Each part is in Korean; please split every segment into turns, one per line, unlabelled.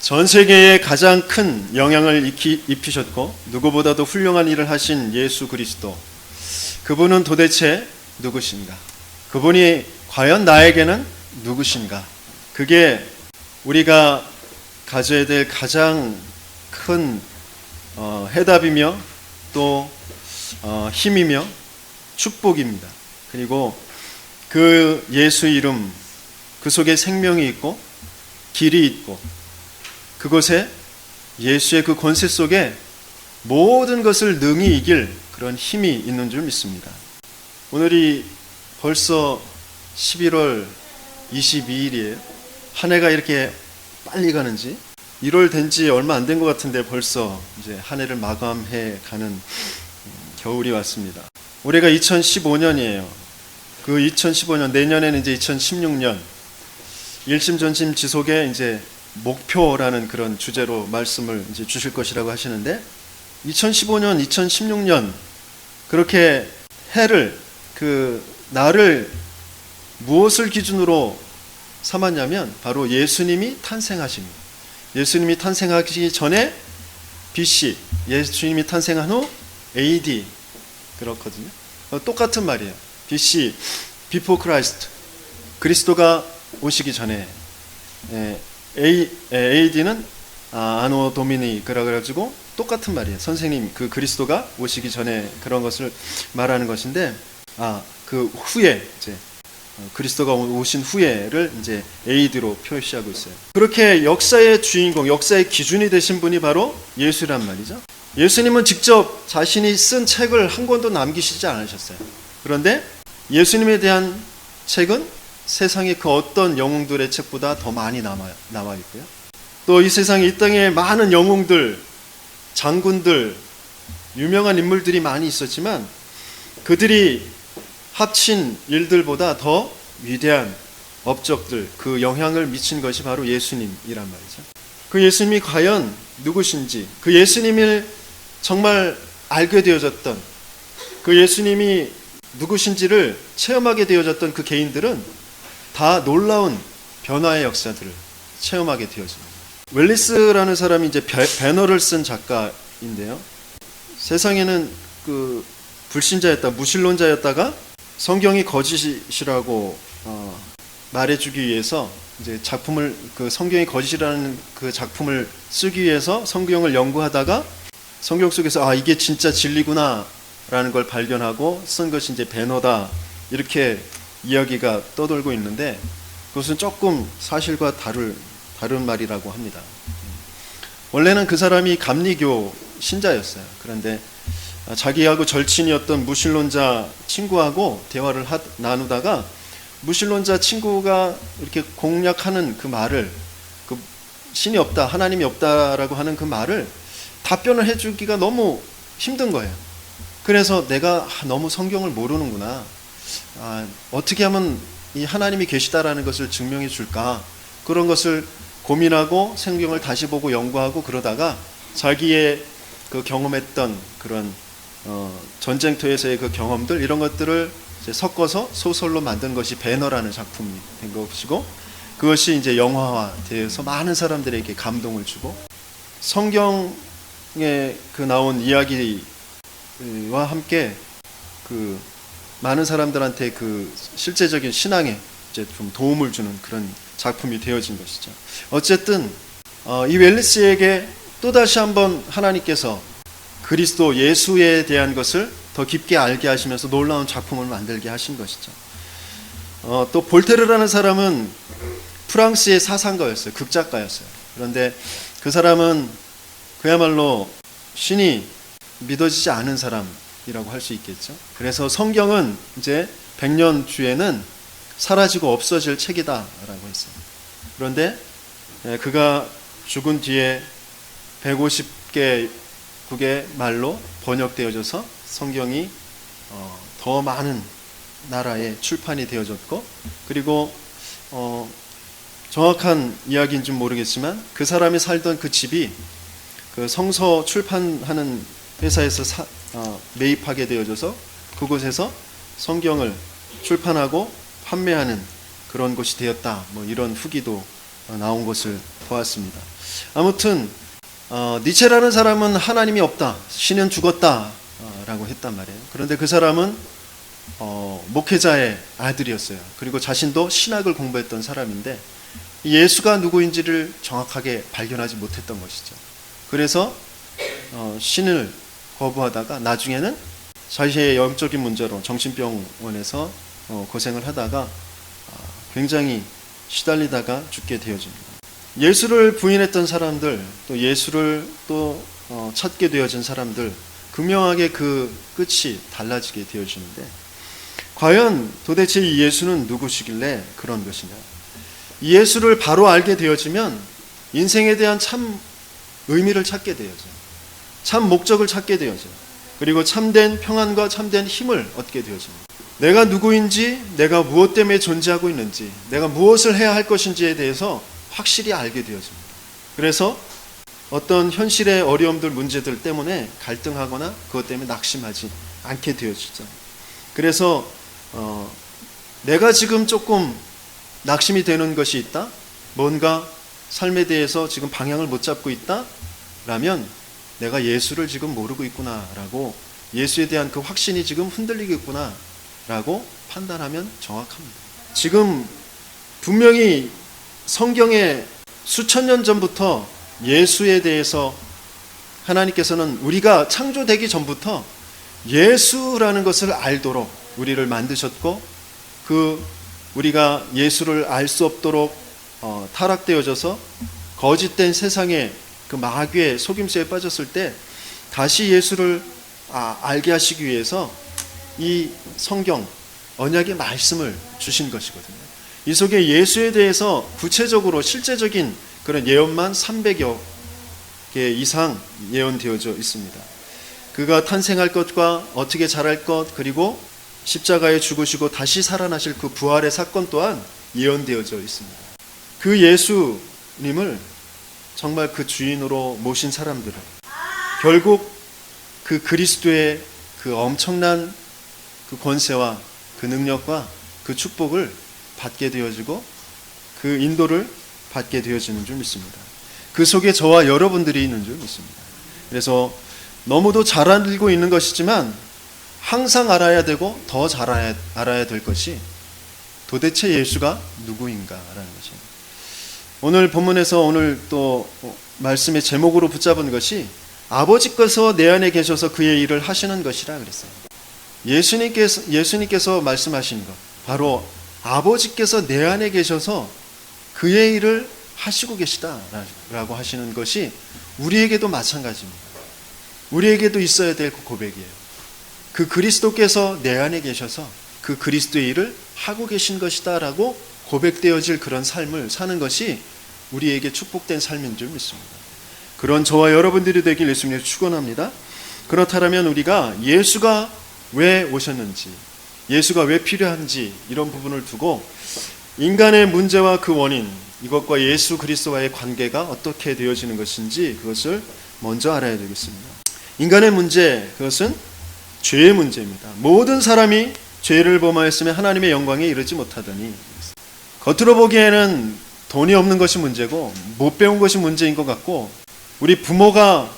전 세계에 가장 큰 영향을 입히셨고 누구보다도 훌륭한 일을 하신 예수 그리스도, 그분은 도대체 누구신가? 그분이 과연 나에게는 누구신가? 그게 우리가 가져야 될 가장 큰 해답이며 또 힘이며 축복입니다. 그리고 그 예수 이름, 그 속에 생명이 있고 길이 있고 그곳에 예수의 그 권세 속에 모든 것을 능히 이길 그런 힘이 있는 줄 믿습니다. 오늘이 벌써 11월 22일이에요. 한 해가 이렇게 빨리 가는지, 1월 된 지 얼마 안 된 것 같은데 벌써 이제 한 해를 마감해 가는 겨울이 왔습니다. 올해가 2015년이에요. 그 2015년, 내년에는 이제 2016년, 일심전심 지속의 이제 목표라는 그런 주제로 말씀을 이제 주실 것이라고 하시는데, 2015년, 2016년 그렇게 해를, 나를 무엇을 기준으로 삼았냐면 바로 예수님이 탄생하십니다. 예수님이 탄생하기 전에 BC, 예수님이 탄생한 후 AD, 그렇거든요. 똑같은 말이에요. BC, Before Christ, 그리스도가 오시기 전에. AD는 아노 도미니, 그래가지고 똑같은 말이에요. 선생님, 그 그리스도가 오시기 전에 그런 것을 말하는 것인데, 그 후에 이제 그리스도가 오신 후에를 이제 AD로 표시하고 있어요. 그렇게 역사의 주인공, 역사의 기준이 되신 분이 바로 예수란 말이죠. 예수님은 직접 자신이 쓴 책을 한 권도 남기시지 않으셨어요. 그런데 예수님에 대한 책은 세상의 그 어떤 영웅들의 책보다 더 많이 나와 있고요. 또 이 세상에, 이 땅에 많은 영웅들, 장군들, 유명한 인물들이 많이 있었지만 그들이 합친 일들보다 더 위대한 업적들, 그 영향을 미친 것이 바로 예수님이란 말이죠. 그 예수님이 과연 누구신지, 그 예수님을 정말 알게 되어졌던, 그 예수님이 누구신지를 체험하게 되어졌던 그 개인들은 다 놀라운 변화의 역사들을 체험하게 되어집니다. 웰리스라는 사람이 이제 배너를 쓴 작가인데요. 세상에는 그 불신자였다, 무신론자였다가 성경이 거짓이라고 말해주기 위해서 이제 작품을, 그 성경이 거짓이라는 그 작품을 쓰기 위해서 성경을 연구하다가 성경 속에서 이게 진짜 진리구나라는 걸 발견하고 쓴 것이 이제 배너다, 이렇게 이야기가 떠돌고 있는데 그것은 조금 사실과 다른 말이라고 합니다. 원래는 그 사람이 감리교 신자였어요. 그런데 자기하고 절친이었던 무신론자 친구하고 대화를 나누다가 무신론자 친구가 이렇게 공략하는 그 말을, 그 신이 없다, 하나님이 없다라고 하는 그 말을 답변을 해주기가 너무 힘든 거예요. 그래서 내가 너무 성경을 모르는구나, 어떻게 하면 이 하나님이 계시다라는 것을 증명해 줄까, 그런 것을 고민하고 성경을 다시 보고 연구하고 그러다가 자기의 그 경험했던 그런 전쟁터에서의 그 경험들, 이런 것들을 이제 섞어서 소설로 만든 것이 배너라는 작품이 된 것이고, 그것이 이제 영화화되어서 많은 사람들에게 감동을 주고, 성경에 그 나온 이야기와 함께 그 많은 사람들한테 그 실제적인 신앙에 이제 좀 도움을 주는 그런 작품이 되어진 것이죠. 어쨌든 이 웰리스에게 또다시 한번 하나님께서 그리스도 예수에 대한 것을 더 깊게 알게 하시면서 놀라운 작품을 만들게 하신 것이죠. 또 볼테르라는 사람은 프랑스의 사상가였어요. 극작가였어요. 그런데 그 사람은 그야말로 신이 믿어지지 않은 사람이라고 할 수 있겠죠. 그래서 성경은 이제 100년 뒤에는 사라지고 없어질 책이다라고 했어요. 그런데 그가 죽은 뒤에 150개국의 말로 번역되어져서 성경이 더 많은 나라에 출판이 되어졌고, 그리고 정확한 이야기인지 모르겠지만 그 사람이 살던 그 집이 그 성서 출판하는 회사에서 매입하게 되어져서 그곳에서 성경을 출판하고 판매하는 그런 곳이 되었다, 뭐 이런 후기도 나온 것을 보았습니다. 아무튼 니체라는 사람은 하나님이 없다, 신은 죽었다 라고 했단 말이에요. 그런데 그 사람은 목회자의 아들이었어요. 그리고 자신도 신학을 공부했던 사람인데 예수가 누구인지를 정확하게 발견하지 못했던 것이죠. 그래서 신을 거부하다가 나중에는 자신의 영적인 문제로 정신병원에서 고생을 하다가 굉장히 시달리다가 죽게 되어집니다. 예수를 부인했던 사람들, 또 예수를 또 찾게 되어진 사람들, 극명하게 그 끝이 달라지게 되어지는데, 과연 도대체 이 예수는 누구시길래 그런 것이냐? 이 예수를 바로 알게 되어지면 인생에 대한 참 의미를 찾게 되어져요. 참 목적을 찾게 되어져요. 그리고 참된 평안과 참된 힘을 얻게 되어집니다. 내가 누구인지, 내가 무엇 때문에 존재하고 있는지, 내가 무엇을 해야 할 것인지에 대해서 확실히 알게 되어집니다. 그래서 어떤 현실의 어려움들, 문제들 때문에 갈등하거나 그것 때문에 낙심하지 않게 되어지죠. 그래서 내가 지금 조금 낙심이 되는 것이 있다, 뭔가 삶에 대해서 지금 방향을 못 잡고 있다 라면 내가 예수를 지금 모르고 있구나 라고, 예수에 대한 그 확신이 지금 흔들리고 있구나 라고 판단하면 정확합니다. 지금 분명히 성경에 수천 년 전부터 예수에 대해서 하나님께서는 우리가 창조되기 전부터 예수라는 것을 알도록 우리를 만드셨고, 우리가 예수를 알 수 없도록 타락되어져서 거짓된 세상의 그 마귀의 속임수에 빠졌을 때 다시 예수를 알게 하시기 위해서 이 성경 언약의 말씀을 주신 것이거든요. 이 속에 예수에 대해서 구체적으로 실제적인 그런 예언만 300여 개 이상 예언되어져 있습니다. 그가 탄생할 것과 어떻게 자랄 것, 그리고 십자가에 죽으시고 다시 살아나실 그 부활의 사건 또한 예언되어져 있습니다. 그 예수님을 정말 그 주인으로 모신 사람들은 결국 그 그리스도의 그 엄청난 그 권세와 그 능력과 그 축복을 받게 되어지고 그 인도를 받게 되어지는 줄 믿습니다. 그 속에 저와 여러분들이 있는 줄 믿습니다. 그래서 너무도 잘 알고 있는 것이지만 항상 알아야 되고 더 잘 알아야 될 것이 도대체 예수가 누구인가라는 것입니다. 오늘 본문에서 오늘 또 말씀의 제목으로 붙잡은 것이 아버지께서 내 안에 계셔서 그의 일을 하시는 것이라 그랬어요. 예수님께서 말씀하신 것, 바로 아버지께서 내 안에 계셔서 그의 일을 하시고 계시다라고 하시는 것이 우리에게도 마찬가지입니다. 우리에게도 있어야 될 고백이에요. 그 그리스도께서 내 안에 계셔서 그 그리스도의 일을 하고 계신 것이다라고 고백되어질 그런 삶을 사는 것이 우리에게 축복된 삶인 줄 믿습니다. 그런 저와 여러분들이 되길 예수님을 축원합니다. 그렇다면 우리가 예수가 왜 오셨는지, 예수가 왜 필요한지 이런 부분을 두고 인간의 문제와 그 원인, 이것과 예수 그리스도와의 관계가 어떻게 되어지는 것인지 그것을 먼저 알아야 되겠습니다. 인간의 문제, 그것은 죄의 문제입니다. 모든 사람이 죄를 범하였으며 하나님의 영광에 이르지 못하더니, 겉으로 보기에는 돈이 없는 것이 문제고 못 배운 것이 문제인 것 같고, 우리 부모가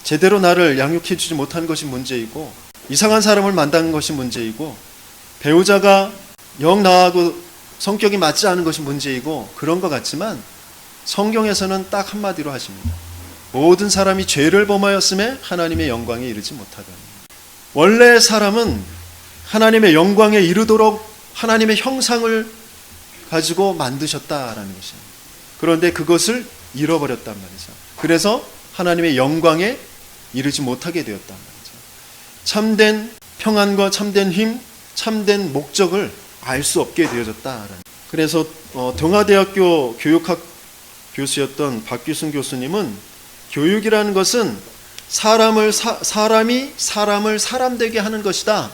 제대로 나를 양육해 주지 못한 것이 문제이고, 이상한 사람을 만나는 것이 문제이고, 배우자가 영 나하고 성격이 맞지 않은 것이 문제이고, 그런 것 같지만 성경에서는 딱 한마디로 하십니다. 모든 사람이 죄를 범하였음에 하나님의 영광에 이르지 못하더니. 원래 사람은 하나님의 영광에 이르도록 하나님의 형상을 가지고 만드셨다라는 것입니다. 그런데 그것을 잃어버렸단 말이죠. 그래서 하나님의 영광에 이르지 못하게 되었단 말이죠. 참된 평안과 참된 힘, 참된 목적을 알 수 없게 되어졌다라는. 그래서 동아대학교 교육학 교수였던 박규순 교수님은 교육이라는 것은 사람이 사람을 사람 되게 하는 것이다,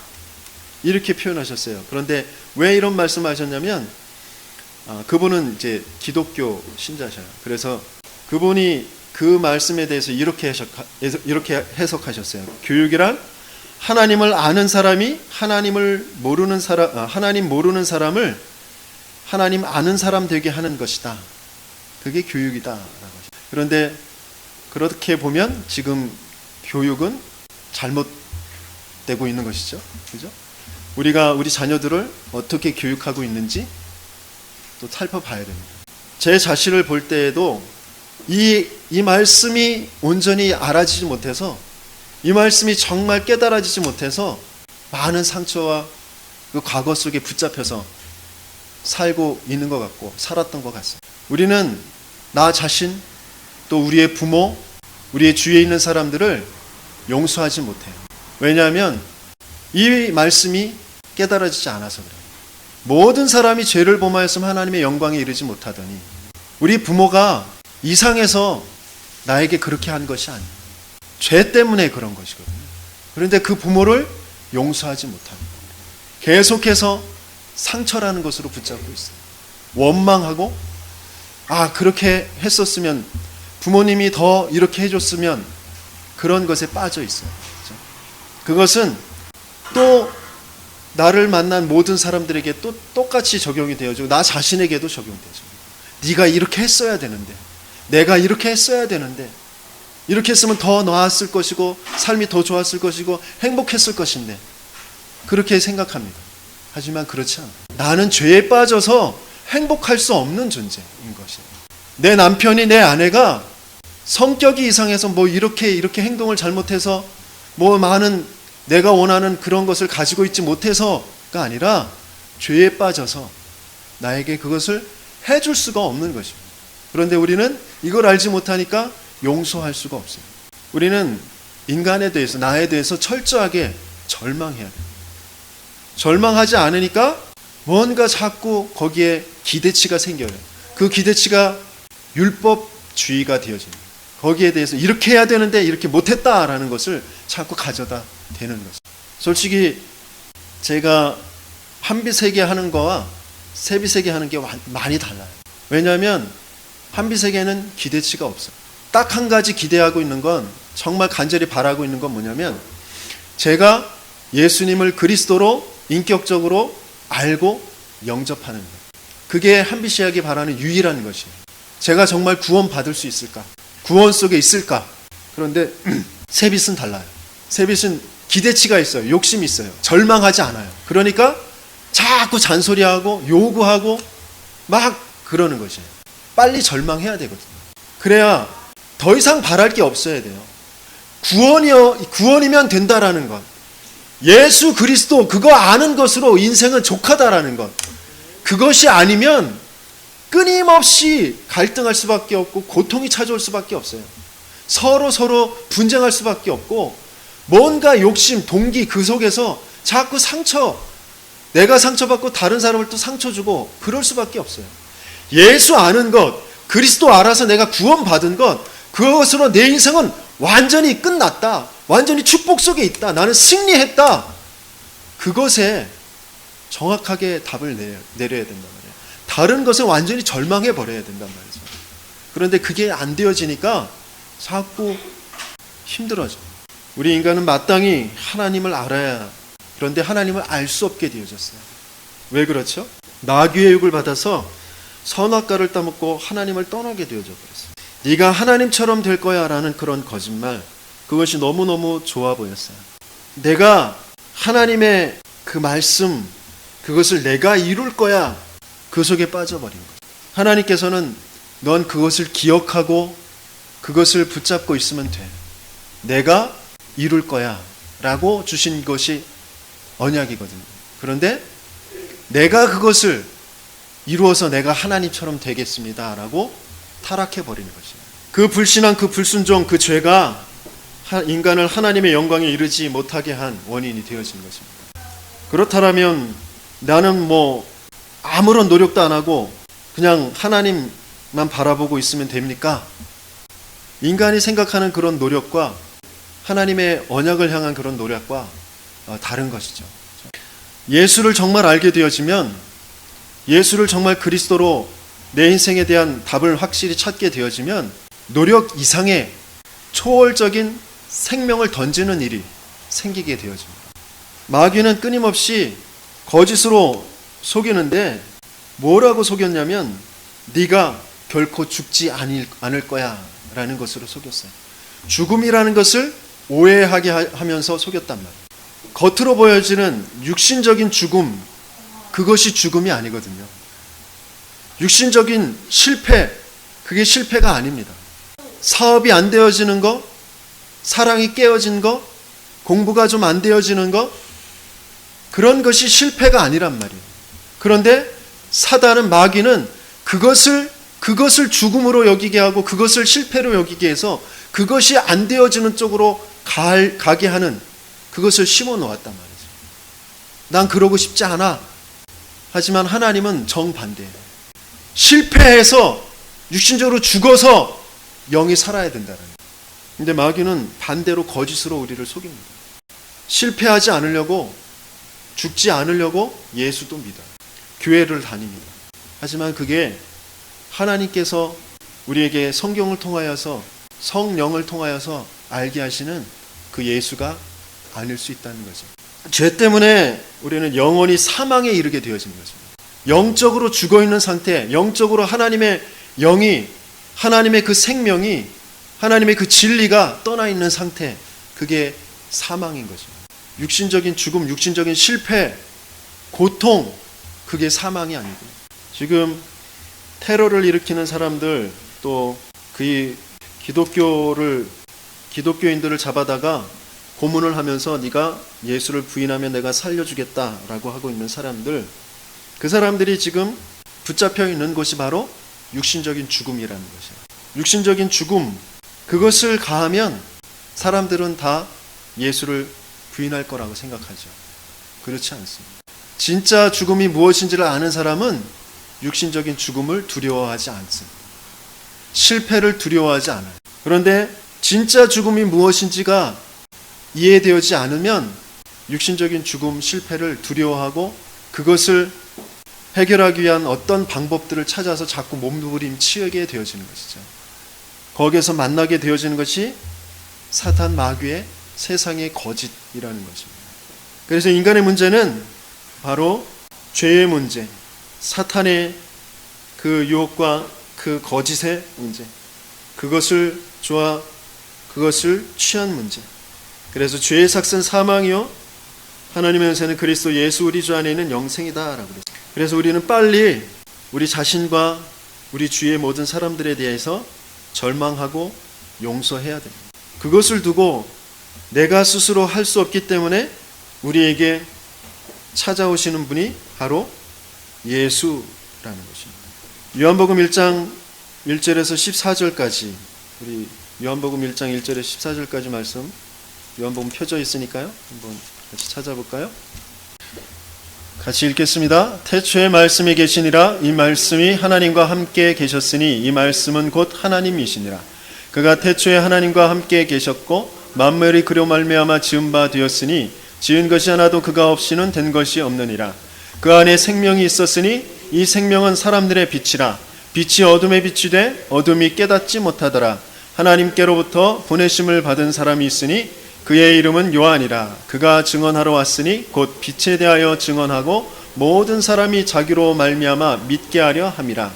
이렇게 표현하셨어요. 그런데 왜 이런 말씀하셨냐면 그분은 이제 기독교 신자셔요. 그래서 그분이 그 말씀에 대해서 이렇게 해석하셨어요. 교육이란 하나님을 아는 사람이 하나님 모르는 사람을 하나님 아는 사람 되게 하는 것이다, 그게 교육이다라고 하죠. 그런데 그렇게 보면 지금 교육은 잘못되고 있는 것이죠. 그죠? 우리가 우리 자녀들을 어떻게 교육하고 있는지 또 살펴봐야 됩니다. 제 자신을 볼 때에도 이 말씀이 온전히 알아지지 못해서, 이 말씀이 정말 깨달아지지 못해서 많은 상처와 그 과거 속에 붙잡혀서 살고 있는 것 같고 살았던 것 같습니다. 우리는 나 자신, 또 우리의 부모, 우리의 주위에 있는 사람들을 용서하지 못해요. 왜냐하면 이 말씀이 깨달아지지 않아서 그래요. 모든 사람이 죄를 범하였으면 하나님의 영광에 이르지 못하더니, 우리 부모가 이상해서 나에게 그렇게 한 것이 아니에요. 죄 때문에 그런 것이거든요. 그런데 그 부모를 용서하지 못합니다. 계속해서 상처라는 것으로 붙잡고 있어요. 원망하고, 그렇게 했었으면, 부모님이 더 이렇게 해줬으면, 그런 것에 빠져 있어요. 그렇죠? 그것은 또 나를 만난 모든 사람들에게 또 똑같이 적용이 되어지고 나 자신에게도 적용되죠. 네가 이렇게 했어야 되는데, 내가 이렇게 했어야 되는데, 이렇게 했으면 더 나았을 것이고 삶이 더 좋았을 것이고 행복했을 것인데, 그렇게 생각합니다. 하지만 그렇지 않아요. 나는 죄에 빠져서 행복할 수 없는 존재인 것이에요. 내 남편이, 내 아내가 성격이 이상해서 이렇게 행동을 잘못해서 많은 내가 원하는 그런 것을 가지고 있지 못해서가 아니라 죄에 빠져서 나에게 그것을 해줄 수가 없는 것입니다. 그런데 우리는 이걸 알지 못하니까 용서할 수가 없어요. 우리는 인간에 대해서, 나에 대해서 철저하게 절망해야 돼요. 절망하지 않으니까 뭔가 자꾸 거기에 기대치가 생겨요. 그 기대치가 율법주의가 되어집니다. 거기에 대해서 이렇게 해야 되는데 이렇게 못했다라는 것을 자꾸 가져다 대는 거죠. 솔직히 제가 한비세계 하는 거와 세비세계 하는 게 많이 달라요. 왜냐하면 한비세계는 기대치가 없어요. 딱 한 가지 기대하고 있는 건, 정말 간절히 바라고 있는 건 뭐냐면, 제가 예수님을 그리스도로 인격적으로 알고 영접하는 것. 그게 한비세계가 바라는 유일한 것이에요. 제가 정말 구원 받을 수 있을까? 구원 속에 있을까? 그런데 세빗은 달라요. 세빗은 기대치가 있어요. 욕심이 있어요. 절망하지 않아요. 그러니까 자꾸 잔소리하고 요구하고 막 그러는 것이에요. 빨리 절망해야 되거든요. 그래야 더 이상 바랄 게 없어야 돼요. 구원이면 된다라는 것, 예수 그리스도 그거 아는 것으로 인생은 족하다라는 것, 그것이 아니면 끊임없이 갈등할 수밖에 없고 고통이 찾아올 수밖에 없어요. 서로 분쟁할 수밖에 없고, 뭔가 욕심, 동기, 그 속에서 자꾸 내가 상처받고 다른 사람을 또 상처 주고 그럴 수밖에 없어요. 예수 아는 것, 그리스도 알아서 내가 구원받은 것, 그것으로 내 인생은 완전히 끝났다, 완전히 축복 속에 있다, 나는 승리했다, 그것에 정확하게 답을 내려야 된단 말이에요. 다른 것에 완전히 절망해 버려야 된단 말이죠. 그런데 그게 안 되어지니까 자꾸 힘들어져. 우리 인간은 마땅히 하나님을 알아야, 그런데 하나님을 알 수 없게 되어졌어요. 왜 그렇죠? 나귀의 육을 받아서 선악과를 따먹고 하나님을 떠나게 되어져 버렸어요. 네가 하나님처럼 될 거야 라는 그런 거짓말, 그것이 너무너무 좋아 보였어요. 내가 하나님의 그 말씀, 그것을 내가 이룰 거야, 그 속에 빠져버린 거죠. 하나님께서는 넌 그것을 기억하고 그것을 붙잡고 있으면 돼, 내가 이룰 거야 라고 주신 것이 언약이거든요. 그런데 내가 그것을 이루어서 내가 하나님처럼 되겠습니다 라고 타락해버리는 것이에요. 그 불신앙, 그 불순종, 그 죄가 인간을 하나님의 영광에 이르지 못하게 한 원인이 되어지는 것입니다. 그렇다면 나는 아무런 노력도 안 하고 그냥 하나님만 바라보고 있으면 됩니까? 인간이 생각하는 그런 노력과 하나님의 언약을 향한 그런 노력과 다른 것이죠. 예수를 정말 알게 되어지면, 예수를 정말 그리스도로 내 인생에 대한 답을 확실히 찾게 되어지면, 노력 이상의 초월적인 생명을 던지는 일이 생기게 되어집니다. 마귀는 끊임없이 거짓으로 속이는데, 뭐라고 속였냐면, 네가 결코 죽지 않을 거야 라는 것으로 속였어요. 죽음이라는 것을 오해하게 하면서 속였단 말이에요. 겉으로 보여지는 육신적인 죽음, 그것이 죽음이 아니거든요. 육신적인 실패, 그게 실패가 아닙니다. 사업이 안 되어지는 거, 사랑이 깨어진 거, 공부가 좀 안 되어지는 거, 그런 것이 실패가 아니란 말이에요. 그런데 사단은, 마귀는 그것을 죽음으로 여기게 하고 그것을 실패로 여기게 해서 그것이 안 되어지는 쪽으로 가게 하는, 그것을 심어 놓았단 말이죠. 난 그러고 싶지 않아. 하지만 하나님은 정반대예요. 실패해서 육신적으로 죽어서 영이 살아야 된다는 거예요. 근데 마귀는 반대로 거짓으로 우리를 속입니다. 실패하지 않으려고, 죽지 않으려고 예수도 믿어요. 교회를 다닙니다. 하지만 그게 하나님께서 우리에게 성경을 통하여서, 성령을 통하여서 알게 하시는 그 예수가 아닐 수 있다는 거죠. 죄 때문에 우리는 영원히 사망에 이르게 되어지는 거죠. 영적으로 죽어있는 상태, 영적으로 하나님의 영이, 하나님의 그 생명이, 하나님의 그 진리가 떠나 있는 상태, 그게 사망인 거죠. 육신적인 죽음, 육신적인 실패, 고통, 그게 사망이 아니고, 지금 테러를 일으키는 사람들, 또 그 기독교인들을 잡아다가 고문을 하면서 네가 예수를 부인하면 내가 살려주겠다라고 하고 있는 사람들, 그 사람들이 지금 붙잡혀 있는 곳이 바로 육신적인 죽음이라는 것이에요. 육신적인 죽음, 그것을 가하면 사람들은 다 예수를 부인할 거라고 생각하죠. 그렇지 않습니다. 진짜 죽음이 무엇인지를 아는 사람은 육신적인 죽음을 두려워하지 않습니다. 실패를 두려워하지 않아요. 그런데 진짜 죽음이 무엇인지가 이해되지 않으면 육신적인 죽음, 실패를 두려워하고 그것을 해결하기 위한 어떤 방법들을 찾아서 자꾸 몸부림치게 되어지는 것이죠. 거기에서 만나게 되어지는 것이 사탄, 마귀의 세상의 거짓이라는 것입니다. 그래서 인간의 문제는 바로 죄의 문제, 사탄의 그 유혹과 그 거짓의 문제, 그것을 취한 문제. 그래서 죄의 삭은 사망이요 하나님의 은혜는 그리스도 예수 우리 주 안에 있는 영생이다라고 그랬어요. 그래서 우리는 빨리 우리 자신과 우리 주위의 모든 사람들에 대해서 절망하고 용서해야 됩니다. 그것을 두고 내가 스스로 할 수 없기 때문에 우리에게 찾아오시는 분이 바로 예수라는 것입니다. 요한복음 1장 1절에서 14절까지, 우리 요한복음 1장 1절에서 14절까지 말씀, 요한복음 펴져 있으니까요. 한번 같이 찾아볼까요? 같이 읽겠습니다. 태초에 말씀이 계시니라. 이 말씀이 하나님과 함께 계셨으니 이 말씀은 곧 하나님이시니라. 그가 태초에 하나님과 함께 계셨고 만물이 그로 말미암아 지은 바 되었으니 지은 것이 하나도 그가 없이는 된 것이 없느니라. 그 안에 생명이 있었으니 이 생명은 사람들의 빛이라. 빛이 어둠에 비추되 어둠이 깨닫지 못하더라. 하나님께로부터 보내심을 받은 사람이 있으니 그의 이름은 요한이라. 그가 증언하러 왔으니 곧 빛에 대하여 증언하고 모든 사람이 자기로 말미암아 믿게 하려 함이라.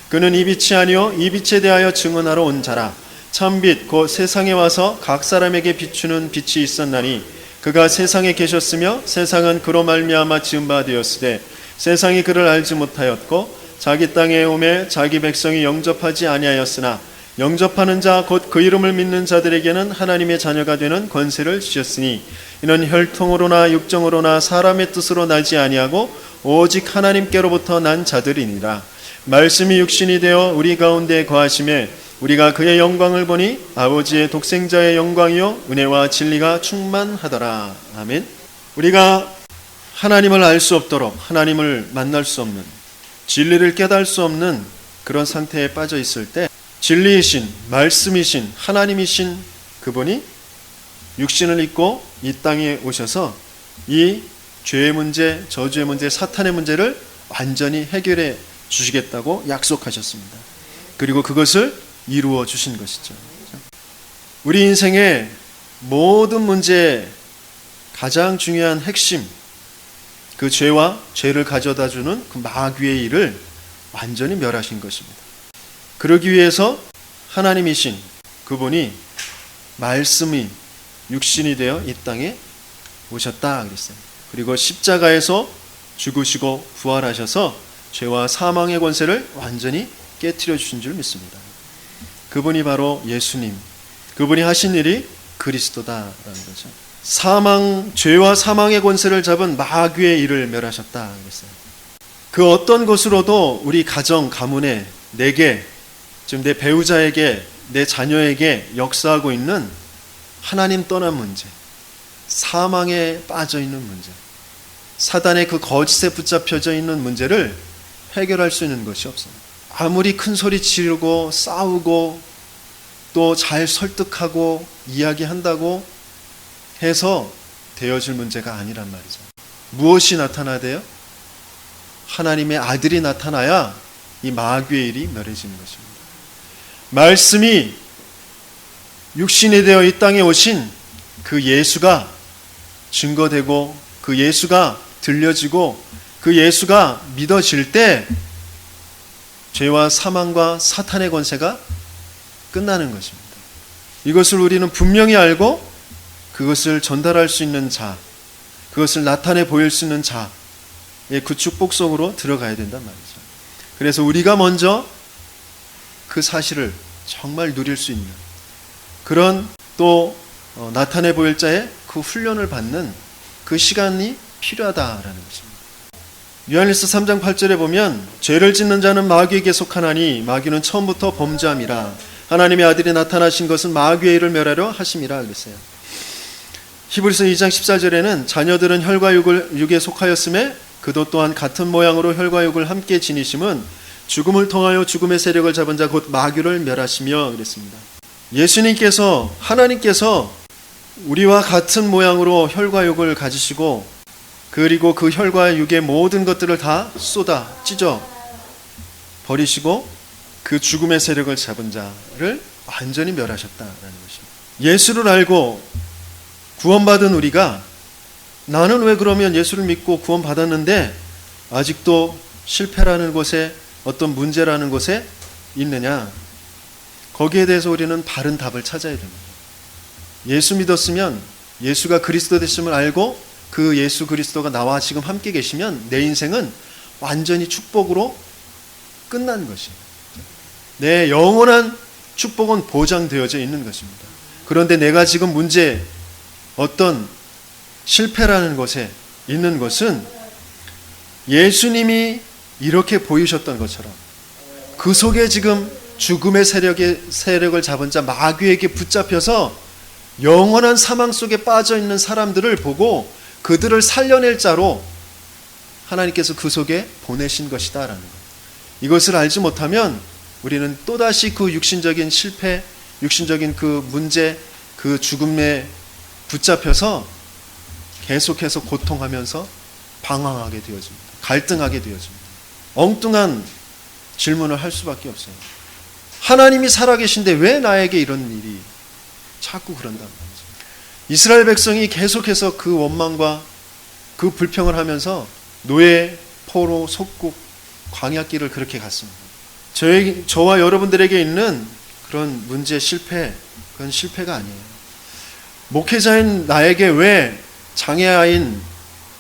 그는 이 빛이 아니요 이 빛에 대하여 증언하러 온 자라. 참빛 곧 세상에 와서 각 사람에게 비추는 빛이 있었나니 그가 세상에 계셨으며 세상은 그로 말미암아 지은 바 되었으되 세상이 그를 알지 못하였고 자기 땅에 오매 자기 백성이 영접하지 아니하였으나 영접하는 자 곧 그 이름을 믿는 자들에게는 하나님의 자녀가 되는 권세를 주셨으니 이는 혈통으로나 육정으로나 사람의 뜻으로 나지 아니하고 오직 하나님께로부터 난 자들이니라. 말씀이 육신이 되어 우리 가운데 거하심에 우리가 그의 영광을 보니 아버지의 독생자의 영광이요 은혜와 진리가 충만하더라. 아멘. 우리가 하나님을 알 수 없도록, 하나님을 만날 수 없는, 진리를 깨달을 수 없는 그런 상태에 빠져 있을 때 진리이신, 말씀이신, 하나님이신 그분이 육신을 입고 이 땅에 오셔서 이 죄의 문제, 저주의 문제, 사탄의 문제를 완전히 해결해 주시겠다고 약속하셨습니다. 그리고 그것을 이루어 주신 것이죠. 우리 인생의 모든 문제의 가장 중요한 핵심, 그 죄와 죄를 가져다 주는 그 마귀의 일을 완전히 멸하신 것입니다. 그러기 위해서 하나님이신 그분이 말씀이 육신이 되어 이 땅에 오셨다 그랬어요. 그리고 십자가에서 죽으시고 부활하셔서 죄와 사망의 권세를 완전히 깨트려 주신 줄 믿습니다. 그분이 바로 예수님, 그분이 하신 일이 그리스도다라는 거죠. 죄와 사망의 권세를 잡은 마귀의 일을 멸하셨다 그랬어요. 그 어떤 것으로도 우리 가정, 가문에, 내게, 지금 내 배우자에게, 내 자녀에게 역사하고 있는 하나님 떠난 문제, 사망에 빠져 있는 문제, 사단의 그 거짓에 붙잡혀져 있는 문제를 해결할 수 있는 것이 없어요. 아무리 큰 소리 지르고 싸우고 또 잘 설득하고 이야기한다고 해서 되어질 문제가 아니란 말이죠. 무엇이 나타나야 돼요? 하나님의 아들이 나타나야 이 마귀의 일이 멸해지는 것입니다. 말씀이 육신이 되어 이 땅에 오신 그 예수가 증거되고 그 예수가 들려지고 그 예수가 믿어질 때 죄와 사망과 사탄의 권세가 끝나는 것입니다. 이것을 우리는 분명히 알고 그것을 전달할 수 있는 자, 그것을 나타내 보일 수 있는 자의 그 축복 속으로 들어가야 된단 말이죠. 그래서 우리가 먼저 그 사실을 정말 누릴 수 있는 그런 또 나타내 보일 자의 그 훈련을 받는 그 시간이 필요하다라는 것입니다. 요한일서 3장 8절에 보면 죄를 짓는 자는 마귀에게 속하나니 마귀는 처음부터 범죄함이라 하나님의 아들이 나타나신 것은 마귀의 일을 멸하려 하심이라 그랬어요. 히브리서 2장 14절에는 자녀들은 혈과 육에 속하였음에 그도 또한 같은 모양으로 혈과 육을 함께 지니심은 죽음을 통하여 죽음의 세력을 잡은 자 곧 마귀를 멸하시며 그랬습니다. 예수님께서 하나님께서 우리와 같은 모양으로 혈과 육을 가지시고 그리고 그 혈과 육의 모든 것들을 다 쏟아 찢어 버리시고 그 죽음의 세력을 잡은 자를 완전히 멸하셨다라는 것입니다. 예수를 알고 구원받은 우리가 나는 왜 그러면 예수를 믿고 구원받았는데 아직도 실패라는 곳에 어떤 문제라는 곳에 있느냐? 거기에 대해서 우리는 바른 답을 찾아야 됩니다. 예수 믿었으면 예수가 그리스도 되심을 알고 그 예수 그리스도가 나와 지금 함께 계시면 내 인생은 완전히 축복으로 끝난 것입니다. 내 영원한 축복은 보장되어져 있는 것입니다. 그런데 내가 지금 문제, 어떤 실패라는 것에 있는 것은 예수님이 이렇게 보이셨던 것처럼 그 속에 지금 죽음의 세력을 잡은 자 마귀에게 붙잡혀서 영원한 사망 속에 빠져 있는 사람들을 보고 그들을 살려낼 자로 하나님께서 그 속에 보내신 것이다라는 것. 이것을 알지 못하면 우리는 또다시 그 육신적인 실패, 육신적인 그 문제, 그 죽음에 붙잡혀서 계속해서 고통하면서 방황하게 되어집니다. 갈등하게 되어집니다. 엉뚱한 질문을 할 수밖에 없어요. 하나님이 살아계신데 왜 나에게 이런 일이 자꾸 그런단 말이죠. 이스라엘 백성이 계속해서 그 원망과 그 불평을 하면서 노예, 포로, 속국, 광야길을 그렇게 갔습니다. 저와 여러분들에게 있는 그런 문제, 실패, 그건 실패가 아니에요. 목회자인 나에게 왜 장애아인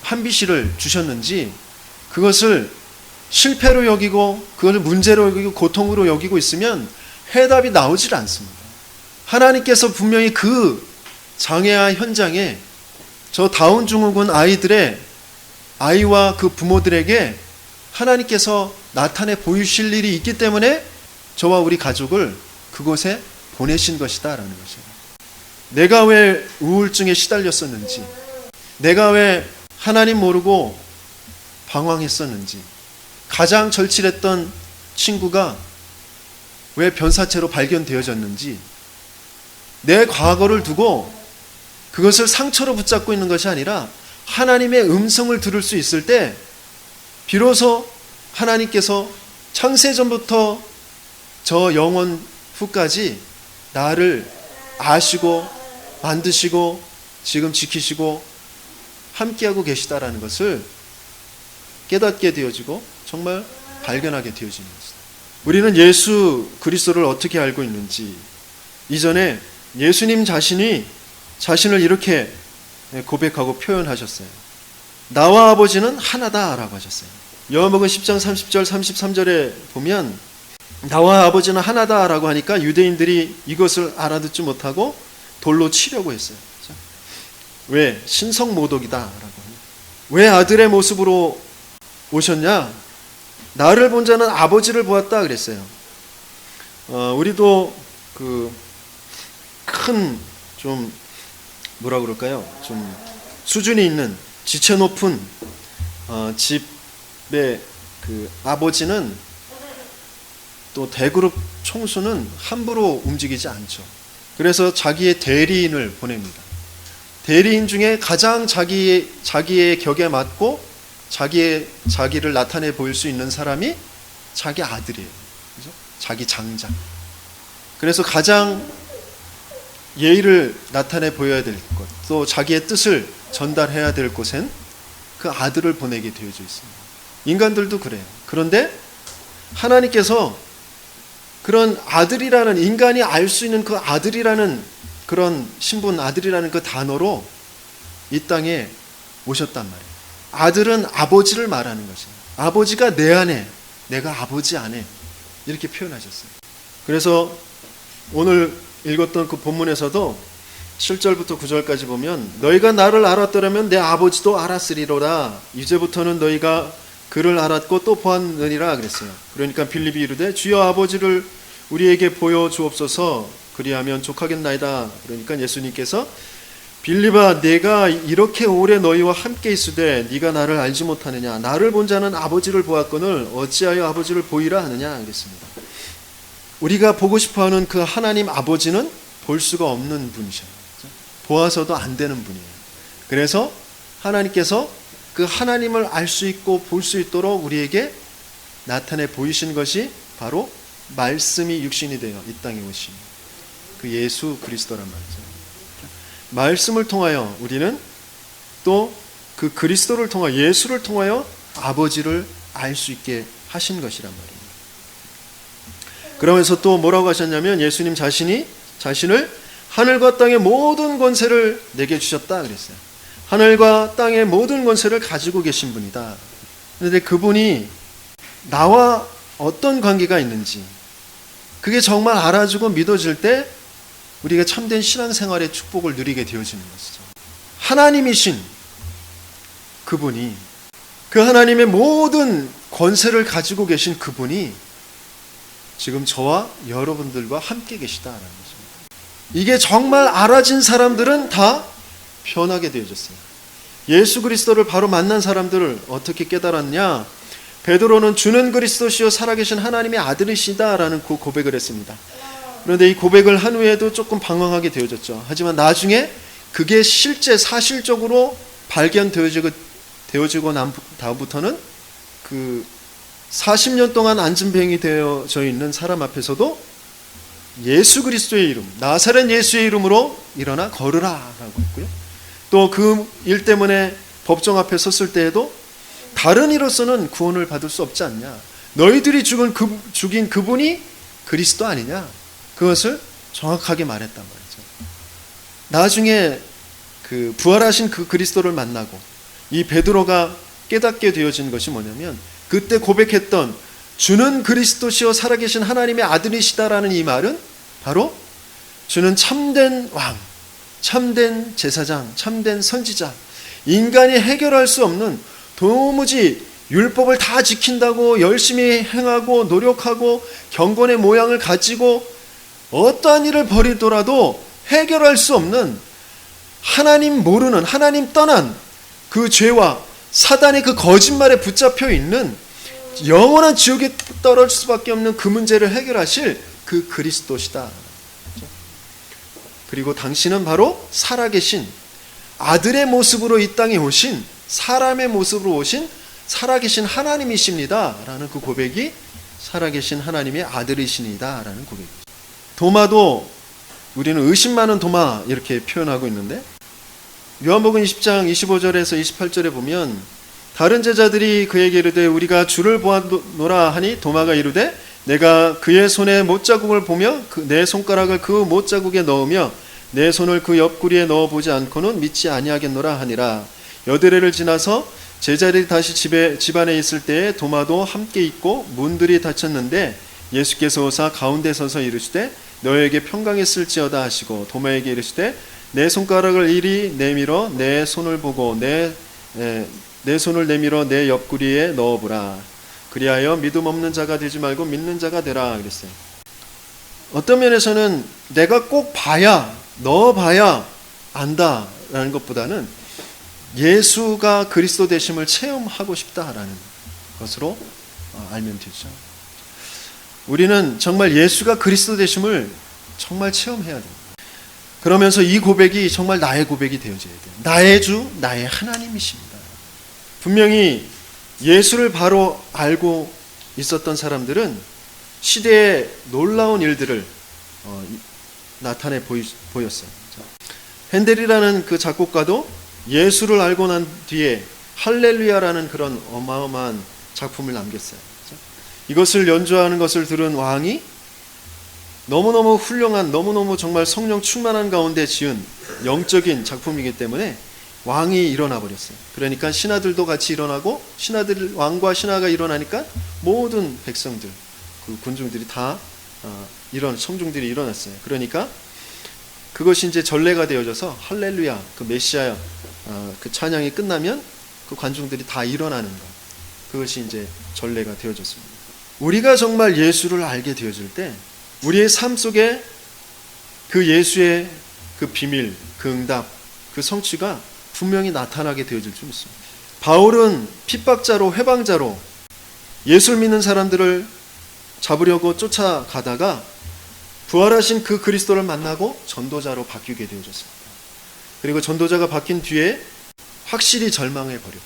한비 씨를 주셨는지 그것을 실패로 여기고 그것을 문제로 여기고 고통으로 여기고 있으면 해답이 나오질 않습니다. 하나님께서 분명히 그 장애아 현장에 저 다운 증후군 아이와 그 부모들에게 하나님께서 나타내 보이실 일이 있기 때문에 저와 우리 가족을 그곳에 보내신 것이다라는 것이에요. 내가 왜 우울증에 시달렸었는지, 내가 왜 하나님 모르고 방황했었는지, 가장 절실했던 친구가 왜 변사체로 발견되어졌는지, 내 과거를 두고 그것을 상처로 붙잡고 있는 것이 아니라 하나님의 음성을 들을 수 있을 때 비로소 하나님께서 창세전부터 저 영원 후까지 나를 아시고 만드시고 지금 지키시고 함께하고 계시다라는 것을 깨닫게 되어지고 정말 발견하게 되어지는 것이다. 우리는 예수 그리스도를 어떻게 알고 있는지, 이전에 예수님 자신이 자신을 이렇게 고백하고 표현하셨어요. 나와 아버지는 하나다라고 하셨어요. 요한복음 10장 30절 33절에 보면 나와 아버지는 하나다라고 하니까 유대인들이 이것을 알아듣지 못하고 돌로 치려고 했어요. 왜? 신성모독이다라고. 왜 아들의 모습으로 오셨냐? 나를 본 자는 아버지를 보았다 그랬어요. 우리도 그 큰 좀 뭐라 그럴까요? 좀 수준이 있는 지체 높은 집의 그 아버지는 또 대그룹 총수는 함부로 움직이지 않죠. 그래서 자기의 대리인을 보냅니다. 대리인 중에 가장 자기의 격에 맞고 자기를 나타내 보일 수 있는 사람이 자기 아들이에요. 그죠? 자기 장자. 그래서 가장 예의를 나타내 보여야 될 것, 또 자기의 뜻을 전달해야 될 곳엔 그 아들을 보내게 되어져 있습니다. 인간들도 그래요. 그런데 하나님께서 그런 아들이라는, 인간이 알 수 있는 그 아들이라는 그런 신분, 아들이라는 그 단어로 이 땅에 오셨단 말이에요. 아들은 아버지를 말하는 것이에요. 아버지가 내 안에, 내가 아버지 안에, 이렇게 표현하셨어요. 그래서 오늘 읽었던 그 본문에서도 7절부터 9절까지 보면 너희가 나를 알았더라면 내 아버지도 알았으리로다. 이제부터는 너희가 그를 알았고 또 보았느니라 그랬어요. 그러니까 빌립이 이르되 주여 아버지를 우리에게 보여주옵소서, 그리하면 족하겠나이다. 그러니까 예수님께서 빌립아, 내가 이렇게 오래 너희와 함께 있으되 네가 나를 알지 못하느냐? 나를 본 자는 아버지를 보았거늘 어찌하여 아버지를 보이라 하느냐 그랬습니다. 우리가 보고 싶어하는 그 하나님 아버지는 볼 수가 없는 분이셔요. 보아서도 안 되는 분이에요. 그래서 하나님께서 그 하나님을 알 수 있고 볼 수 있도록 우리에게 나타내 보이신 것이 바로 말씀이 육신이 되어 이 땅에 오신 그 예수 그리스도란 말이죠. 말씀을 통하여 우리는 또 그 그리스도를 통하여, 예수를 통하여 아버지를 알 수 있게 하신 것이란 말입니다. 그러면서 또 뭐라고 하셨냐면 예수님 자신이 자신을 하늘과 땅의 모든 권세를 내게 주셨다 그랬어요. 하늘과 땅의 모든 권세를 가지고 계신 분이다. 그런데 그분이 나와 어떤 관계가 있는지, 그게 정말 알아주고 믿어질 때 우리가 참된 신앙생활의 축복을 누리게 되어지는 것이죠. 하나님이신 그분이, 그 하나님의 모든 권세를 가지고 계신 그분이 지금 저와 여러분들과 함께 계시다라는 것입니다. 이게 정말 알아진 사람들은 다 변하게 되어졌어요. 예수 그리스도를 바로 만난 사람들을 어떻게 깨달았냐? 베드로는 주는 그리스도시요 살아계신 하나님의 아들이시다라는 그 고백을 했습니다. 그런데 이 고백을 한 후에도 조금 방황하게 되어졌죠. 하지만 나중에 그게 실제 사실적으로 발견되어지고 난 다음부터는 그 40년 동안 안진뱅이 되어져 있는 사람 앞에서도 예수 그리스도의 이름, 나사렛 예수의 이름으로 일어나 걸으라 라고 했고요. 또 그 일 때문에 법정 앞에 섰을 때에도 다른 이로서는 구원을 받을 수 없지 않냐? 너희들이 죽인 그분이 그리스도 아니냐? 그것을 정확하게 말했단 말이죠. 나중에 그 부활하신 그 그리스도를 만나고 이 베드로가 깨닫게 되어진 것이 뭐냐면, 그때 고백했던 주는 그리스도시요 살아계신 하나님의 아들이시다라는 이 말은 바로 주는 참된 왕, 참된 제사장, 참된 선지자, 인간이 해결할 수 없는, 도무지 율법을 다 지킨다고 열심히 행하고 노력하고 경건의 모양을 가지고 어떠한 일을 벌이더라도 해결할 수 없는, 하나님 모르는, 하나님 떠난 그 죄와 사단의 그 거짓말에 붙잡혀 있는 영원한 지옥에 떨어질 수밖에 없는 그 문제를 해결하실 그 그리스도시다. 그리고 당신은 바로 살아계신 아들의 모습으로 이 땅에 오신, 사람의 모습으로 오신 살아계신 하나님이십니다 라는 그 고백이 살아계신 하나님의 아들이십니다 라는 고백이죠. 도마도 우리는 의심 많은 도마 이렇게 표현하고 있는데, 요한복음 20장 25절에서 28절에 보면 다른 제자들이 그에게 이르되 우리가 주를 보았노라 하니 도마가 이르되 내가 그의 손에 못자국을 보며 내 손가락을 그 못자국에 넣으며 내 손을 그 옆구리에 넣어보지 않고는 믿지 아니하겠노라 하니라. 여드레를 지나서 제자들이 다시 집안에 있을 때에 도마도 함께 있고 문들이 닫혔는데 예수께서 오사 가운데 서서 이르시되 너에게 평강했을지어다 하시고 도마에게 이르시되 내 손가락을 이리 내밀어 내 손을 보고 내 손을 내밀어 내 옆구리에 넣어보라. 그리하여 믿음 없는 자가 되지 말고 믿는 자가 되라 그랬어요. 어떤 면에서는 내가 꼭 봐야 넣어봐야 안다라는 것보다는 예수가 그리스도 되심을 체험하고 싶다라는 것으로 알면 되죠. 우리는 정말 예수가 그리스도 되심을 정말 체험해야 됩니다. 그러면서 이 고백이 정말 나의 고백이 되어져야 돼요. 나의 주, 나의 하나님이십니다. 분명히 예수를 바로 알고 있었던 사람들은 시대의 놀라운 일들을 나타내 보였어요. 핸델이라는 그 작곡가도 예수를 알고 난 뒤에 할렐루야라는 그런 어마어마한 작품을 남겼어요. 이것을 연주하는 것을 들은 왕이 너무너무 훌륭한, 너무너무 정말 성령 충만한 가운데 지은 영적인 작품이기 때문에 왕이 일어나 버렸어요. 그러니까 신하들도 같이 일어나고 왕과 신하가 일어나니까 모든 백성들, 그 군중들이 다 청중들이 일어났어요. 그러니까 그것이 이제 전례가 되어져서 할렐루야, 그 메시아 그 찬양이 끝나면 그 관중들이 다 일어나는 것, 그것이 이제 전례가 되어졌습니다. 우리가 정말 예수를 알게 되어질 때 우리의 삶 속에 그 예수의 그 비밀, 그 응답, 그 성취가 분명히 나타나게 되어질 줄 믿습니다. 바울은 핍박자로 회방자로 예수를 믿는 사람들을 잡으려고 쫓아가다가 부활하신 그 그리스도를 만나고 전도자로 바뀌게 되어졌습니다. 그리고 전도자가 바뀐 뒤에 확실히 절망해 버렸죠.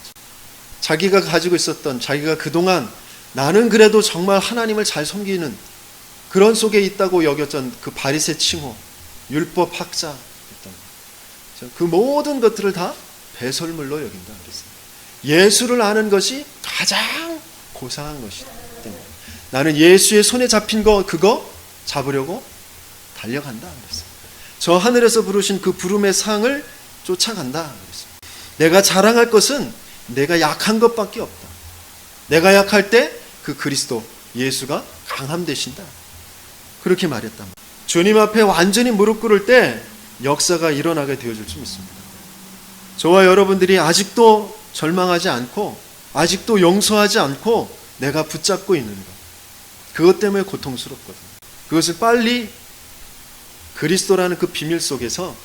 자기가 가지고 있었던, 자기가 그동안 나는 그래도 정말 하나님을 잘 섬기는 그런 속에 있다고 여겼던 그 바리새 칭호, 율법 학자였던 그 모든 것들을 다 배설물로 여긴다 그랬어요. 예수를 아는 것이 가장 고상한 것이기 때문에 나는 예수의 손에 잡힌 거 그거 잡으려고 달려간다 그랬어요. 저 하늘에서 부르신 그 부름의 상을 쫓아간다 그랬어요. 내가 자랑할 것은 내가 약한 것밖에 없다. 내가 약할 때 그 그리스도 예수가 강함 되신다. 그렇게 말했단 말이에요. 주님 앞에 완전히 무릎 꿇을 때 역사가 일어나게 되어질 수 있습니다. 저와 여러분들이 아직도 절망하지 않고 아직도 용서하지 않고 내가 붙잡고 있는 것, 그것 때문에 고통스럽거든요. 그것을 빨리 그리스도라는 그 비밀 속에서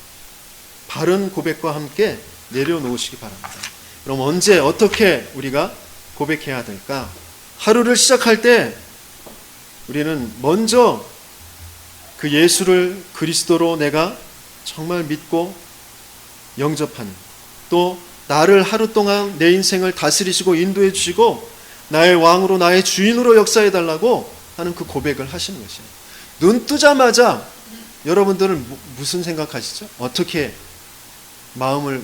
바른 고백과 함께 내려놓으시기 바랍니다. 그럼 언제 어떻게 우리가 고백해야 될까? 하루를 시작할 때 우리는 먼저 그 예수를 그리스도로 내가 정말 믿고 영접하는, 또 나를 하루 동안 내 인생을 다스리시고 인도해 주시고 나의 왕으로 나의 주인으로 역사해 달라고 하는 그 고백을 하시는 것이에요. 눈 뜨자마자 여러분들은 무슨 생각하시죠? 어떻게 마음을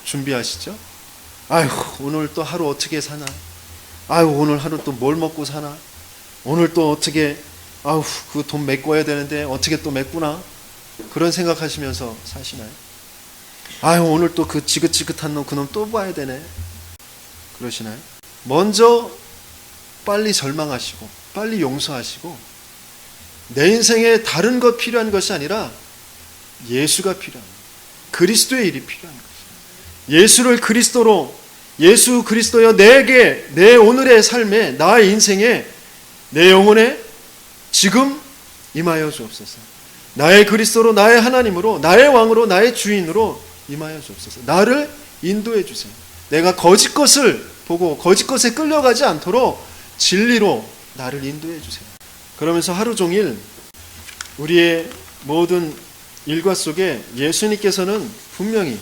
준비하시죠? 아휴, 오늘 또 하루 어떻게 사나? 아휴, 오늘 하루 또 뭘 먹고 사나? 오늘 또 어떻게, 아휴, 그 돈 메꿔야 되는데 어떻게 또 메꾸나? 그런 생각하시면서 사시나요? 아휴, 오늘 또 그 지긋지긋한 놈, 그놈 또 봐야 되네. 그러시나요? 먼저 빨리 절망하시고 빨리 용서하시고 내 인생에 다른 것 필요한 것이 아니라 예수가 필요합니다. 그리스도의 일이 필요한 것이에요. 예수를 그리스도로, 예수 그리스도여 내게, 내 오늘의 삶에, 나의 인생에, 내 영혼에 지금 임하여 주옵소서. 나의 그리스도로, 나의 하나님으로, 나의 왕으로, 나의 주인으로 임하여 주옵소서. 나를 인도해 주세요. 내가 거짓 것을 보고 거짓 것에 끌려가지 않도록 진리로 나를 인도해 주세요. 그러면서 하루 종일 우리의 모든 일과 속에 예수님께서는 분명히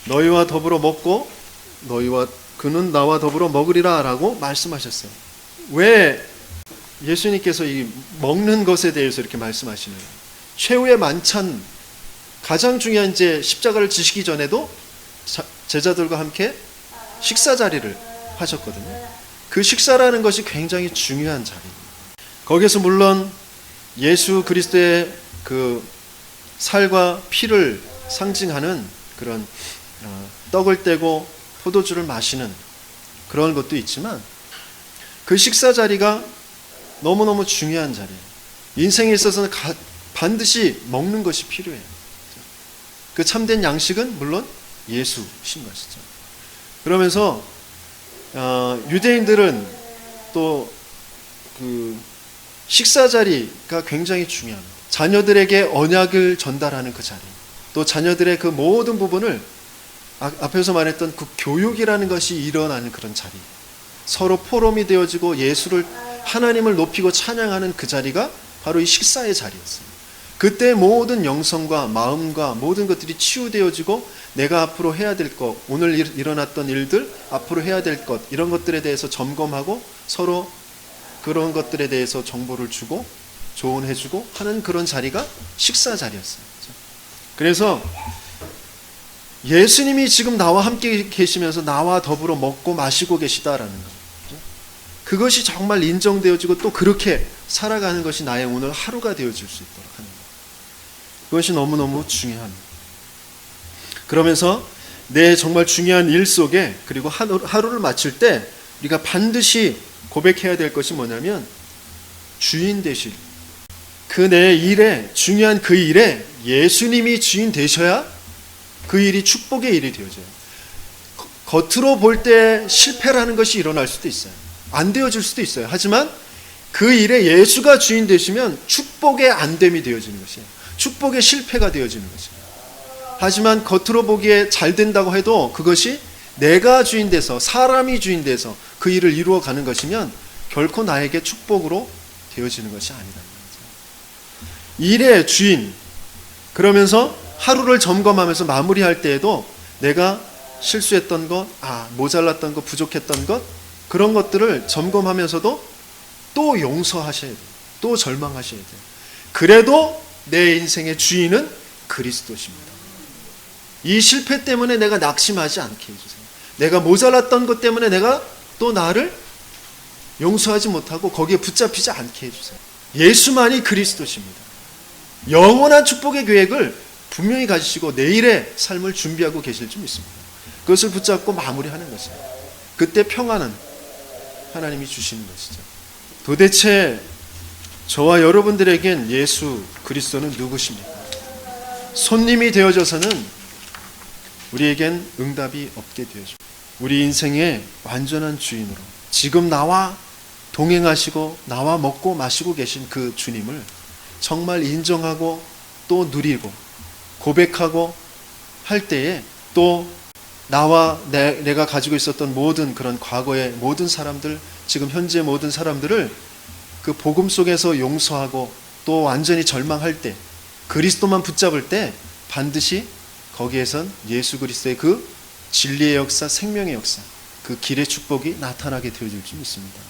너희와 더불어 먹고 그는 나와 더불어 먹으리라 라고 말씀하셨어요. 왜 예수님께서 이 먹는 것에 대해서 이렇게 말씀하시나요? 최후의 만찬, 가장 중요한 이제 십자가를 지시기 전에도 제자들과 함께 식사 자리를 하셨거든요. 그 식사라는 것이 굉장히 중요한 자리입니다. 거기에서 물론 예수 그리스도의 그 살과 피를 상징하는 그런 떡을 떼고 포도주를 마시는 그런 것도 있지만 그 식사 자리가 너무너무 중요한 자리예요. 인생에 있어서는 반드시 먹는 것이 필요해요. 그 참된 양식은 물론 예수신 것이죠. 그러면서 유대인들은 또 그 식사 자리가 굉장히 중요합니다. 자녀들에게 언약을 전달하는 그 자리, 또 자녀들의 그 모든 부분을 앞에서 말했던 그 교육이라는 것이 일어나는 그런 자리, 서로 포럼이 되어지고 예수를 하나님을 높이고 찬양하는 그 자리가 바로 이 식사의 자리였어요. 그때 모든 영성과 마음과 모든 것들이 치유되어지고 내가 앞으로 해야 될 것, 오늘 일어났던 일들, 앞으로 해야 될 것, 이런 것들에 대해서 점검하고 서로 그런 것들에 대해서 정보를 주고 조언해주고 하는 그런 자리가 식사 자리였어요. 그래서 예수님이 지금 나와 함께 계시면서 나와 더불어 먹고 마시고 계시다라는 것, 그것이 정말 인정되어지고 또 그렇게 살아가는 것이 나의 오늘 하루가 되어질 수 있도록 하는 것, 그것이 너무너무 중요합니다. 그러면서 내 정말 중요한 일 속에, 그리고 하루를 마칠 때 우리가 반드시 고백해야 될 것이 뭐냐면 주인 되실, 그 내 일에, 중요한 그 일에 예수님이 주인 되셔야 그 일이 축복의 일이 되어져요. 겉으로 볼 때 실패라는 것이 일어날 수도 있어요. 안 되어질 수도 있어요. 하지만 그 일에 예수가 주인 되시면 축복의 안됨이 되어지는 것이에요. 축복의 실패가 되어지는 것이에요. 하지만 겉으로 보기에 잘 된다고 해도 그것이 내가 주인 돼서, 사람이 주인 돼서 그 일을 이루어가는 것이면 결코 나에게 축복으로 되어지는 것이 아니다. 일의 주인, 그러면서 하루를 점검하면서 마무리할 때에도 내가 실수했던 것, 모자랐던 것, 부족했던 것, 그런 것들을 점검하면서도 또 용서하셔야 돼요. 또 절망하셔야 돼요. 그래도 내 인생의 주인은 그리스도십니다. 이 실패 때문에 내가 낙심하지 않게 해주세요. 내가 모자랐던 것 때문에 내가 또 나를 용서하지 못하고 거기에 붙잡히지 않게 해주세요. 예수만이 그리스도십니다. 영원한 축복의 계획을 분명히 가지시고 내일의 삶을 준비하고 계실 줄 믿습니다. 그것을 붙잡고 마무리하는 것입니다. 그때 평안은 하나님이 주시는 것이죠. 도대체 저와 여러분들에겐 예수 그리스도는 누구십니까? 손님이 되어져서는 우리에겐 응답이 없게 되어집니다. 우리 인생의 완전한 주인으로 지금 나와 동행하시고 나와 먹고 마시고 계신 그 주님을 정말 인정하고 또 누리고 고백하고 할 때에 또 나와 내가 가지고 있었던 모든 그런 과거의 모든 사람들, 지금 현재 모든 사람들을 그 복음 속에서 용서하고 또 완전히 절망할 때, 그리스도만 붙잡을 때 반드시 거기에선 예수 그리스도의 그 진리의 역사, 생명의 역사, 그 길의 축복이 나타나게 되어질 줄 믿습니다.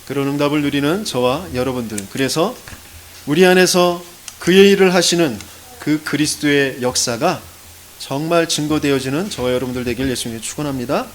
그런 응답을 누리는 저와 여러분들, 그래서 우리 안에서 그의 일을 하시는 그 그리스도의 역사가 정말 증거되어지는 저와 여러분들 되길 예수님께 축원합니다.